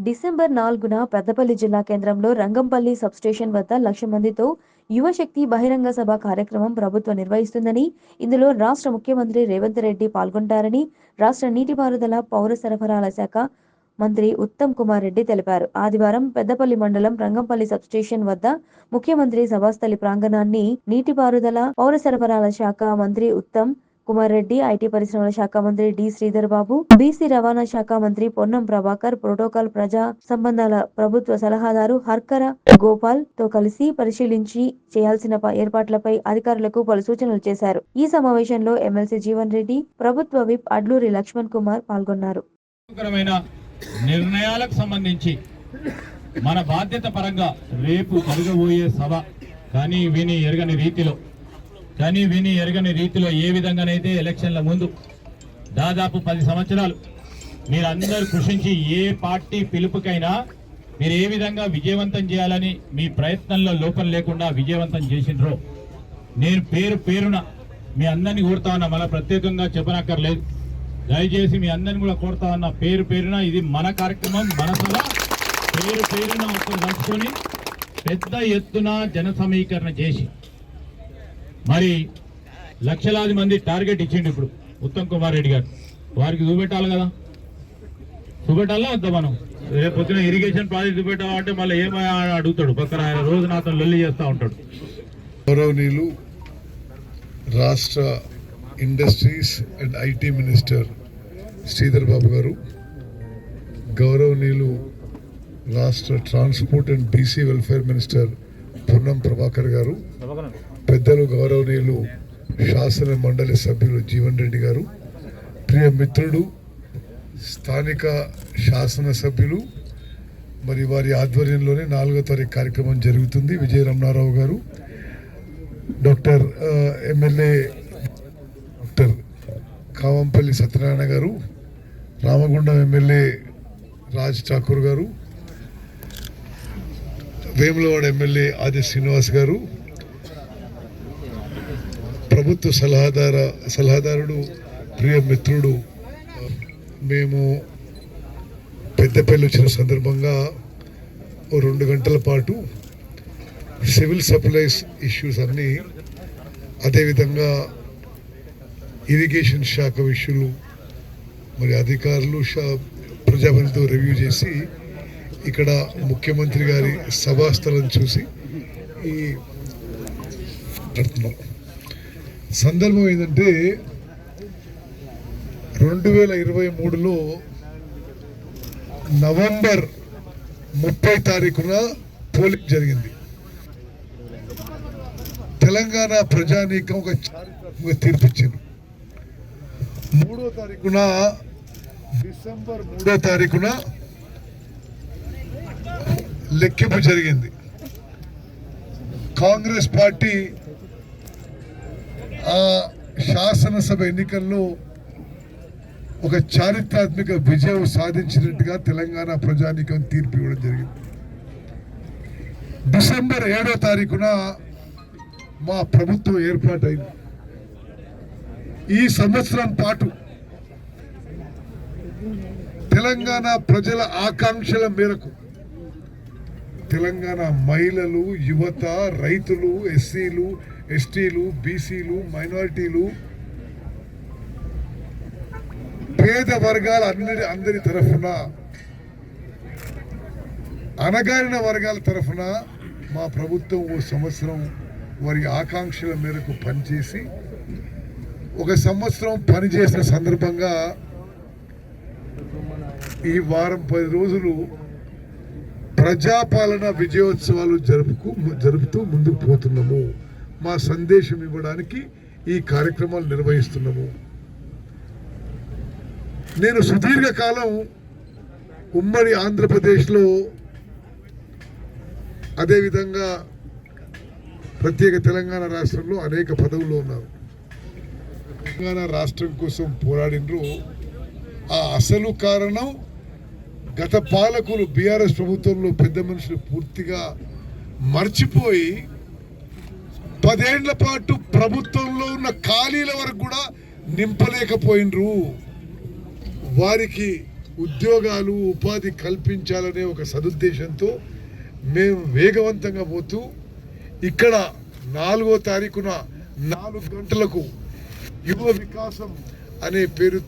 December 4న Peddapalli జిల్లా కేంద్రంలో Rangampalli substation వద్ద 1,00,000 మందితో యువశక్తి బహిరంగ సభ కార్యక్రమం ప్రభుత్వం నిర్వహిస్తుందని, ఇందులో రాష్ట్ర ముఖ్యమంత్రి రేవంత్ రెడ్డి పాల్గొంటారని రాష్ట్ర నీటిపారుదల, పౌర సరఫరాల శాఖ మంత్రి ఉత్తమ్ కుమార్ రెడ్డి తెలిపారు. ఆదివారం పెద్దపల్లి మండలం రంగంపల్లి సబ్స్టేషన్ వద్ద ముఖ్యమంత్రి సభాస్థలి ప్రాంగణాన్ని నీటిపారుదల, పౌర సరఫరాల శాఖ మంత్రి ఉత్తమ్ కుమార్ రెడ్డి, ఐటీ పరిశ్రమల శాఖ మంత్రి డి. శ్రీధర్ బాబు, బీసీ రవాణా శాఖ మంత్రి పొన్నం ప్రభాకర్, ప్రోటోకాల్ ప్రజా సంబంధాల ప్రభుత్వ సలహాదారు హర్కర గోపాల్ తో కలిసి పరిశీలించి చేయాల్సిన ఏర్పాట్లపై అధికారులకు పలు సూచనలు చేశారు. ఈ సమావేశంలో ఎమ్మెల్సీ జీవన్ రెడ్డి, ప్రభుత్వ విప్ అడ్లూరి లక్ష్మణ్ కుమార్ పాల్గొన్నారు. నిర్ణయాలకు సంబంధించి మన బాధ్యత పరంగా రేపు జరగబోయే సభ కానీ విని ఎరగని రీతిలో ఏ విధంగానైతే ఎలక్షన్ల ముందు దాదాపు 10 సంవత్సరాలు మీరందరూ కృషించి ఏ పార్టీ పిలుపుకైనా మీరు ఏ విధంగా విజయవంతం చేయాలని మీ ప్రయత్నంలో లోపం లేకుండా విజయవంతం చేసిండ్రో నేను పేరున మీ అందరినీ కోరుతా ఉన్నా. మళ్ళీ ప్రత్యేకంగా చెప్పనక్కర్లేదు. దయచేసి మీ అందరిని కూడా కోరుతా ఉన్నా, పేరున ఇది మన కార్యక్రమం, మన సభ. పేరున ఒకరు పంచుకొని పెద్ద ఎత్తున జన సమీకరణ చేసి మరి లక్షలాది మంది టార్గెట్ ఇచ్చిండు ఇప్పుడు ఉత్తమ్ కుమార్ రెడ్డి గారు. వారికి చూపెట్టాలి కదా, చూపెట్టాలా వద్దా? మనం రేపు పొద్దున ఇరిగేషన్ ప్రాజెక్ట్ చూపెట్టాలంటే మళ్ళీ ఏమో అడుగుతాడు, పక్కన ఆయన రోజు నాతో లొల్లి చేస్తూ ఉంటాడు. గౌరవనీయులు రాష్ట్ర industries and IT minister Sridhar Babu గారు, గౌరవనీయులు రాష్ట్ర transport and BC welfare minister Ponnam Prabhakar గారు, పెద్దలు గౌరవనీయులు శాసన మండలి సభ్యులు జీవన్ రెడ్డి గారు, ప్రియ మిత్రుడు స్థానిక శాసన సభ్యులు, మరి వారి ఆధ్వర్యంలోనే 4వ తారీఖు కార్యక్రమం జరుగుతుంది. విజయ రమణారావు గారు, doctor MLA doctor Kavampalli Satyanarayana గారు, రామగుండం ఎమ్మెల్యే రాజ్ ఠాకూర్ గారు, వేములవాడ ఎమ్మెల్యే ఆది శ్రీనివాస్ గారు, ప్రభుత్వ సలహాదారుడు ప్రియ మిత్రుడు. మేము పెద్దపల్లి వచ్చిన సందర్భంగా 2 గంటల పాటు సివిల్ సప్లైస్ ఇష్యూస్ అన్నీ, అదేవిధంగా ఇరిగేషన్ శాఖ విషయాలు మరి అధికారులు ప్రజాపతితో రివ్యూ చేసి ఇక్కడ ముఖ్యమంత్రి గారి సభాస్థలం చూసి ఈ సందర్భం ఏంటంటే 2023లో నవంబర్ 30 తారీఖున పోలింగ్ జరిగింది. తెలంగాణ ప్రజానీకం ఒక తీర్పిచ్చింది. 3వ తారీఖున డిసెంబర్ 3వ తారీఖున లెక్కింపు జరిగింది. కాంగ్రెస్ పార్టీ ఆ శాసనసభ ఎన్నికల్లో ఒక చారిత్రాత్మక విజయం సాధించినట్టుగా తెలంగాణ ప్రజానీకం తీర్పు ఇవ్వడం జరిగింది. డిసెంబర్ 7వ తారీఖున మా ప్రభుత్వం ఏర్పాటైంది. ఈ సంవత్సరం పాటు తెలంగాణ ప్రజల ఆకాంక్షల మేరకు తెలంగాణ మహిళలు, యువత, రైతులు, ఎస్సీలు, ఎస్టీలు, బీసీలు, మైనారిటీలు, పేద వర్గాల అందరి తరఫున, అణగారిన వర్గాల తరఫున మా ప్రభుత్వం ఓ సంవత్సరం వారి ఆకాంక్షల మేరకు పనిచేసి, ఒక సంవత్సరం పనిచేసిన సందర్భంగా ఈ వారం 10 రోజులు ప్రజాపాలన విజయోత్సవాలు జరుపుతూ ముందుకు పోతున్నాము. మా సందేశం ఇవ్వడానికి ఈ కార్యక్రమాలు నిర్వహిస్తున్నాము. నేను సుదీర్ఘకాలం ఉమ్మడి ఆంధ్రప్రదేశ్లో, అదేవిధంగా ప్రత్యేక తెలంగాణ రాష్ట్రంలో అనేక పదవుల్లో ఉన్నారు. తెలంగాణ రాష్ట్రం కోసం పోరాడినరు. ఆ అసలు కారణం గత పాలకులు బీఆర్ఎస్ ప్రభుత్వంలో పెద్ద మనుషులు పూర్తిగా మర్చిపోయి 10 ఏళ్ల పాటు ప్రభుత్వంలో ఉన్న ఖాళీల వరకు కూడా నింపలేకపోయినరు. వారికి ఉద్యోగాలు ఉపాధి కల్పించాలనే ఒక సదుద్దేశంతో మేము వేగవంతంగా పోతూ ఇక్కడ 4వ తారీఖున 4 గంటలకు యువ వికాసం అనే పేరు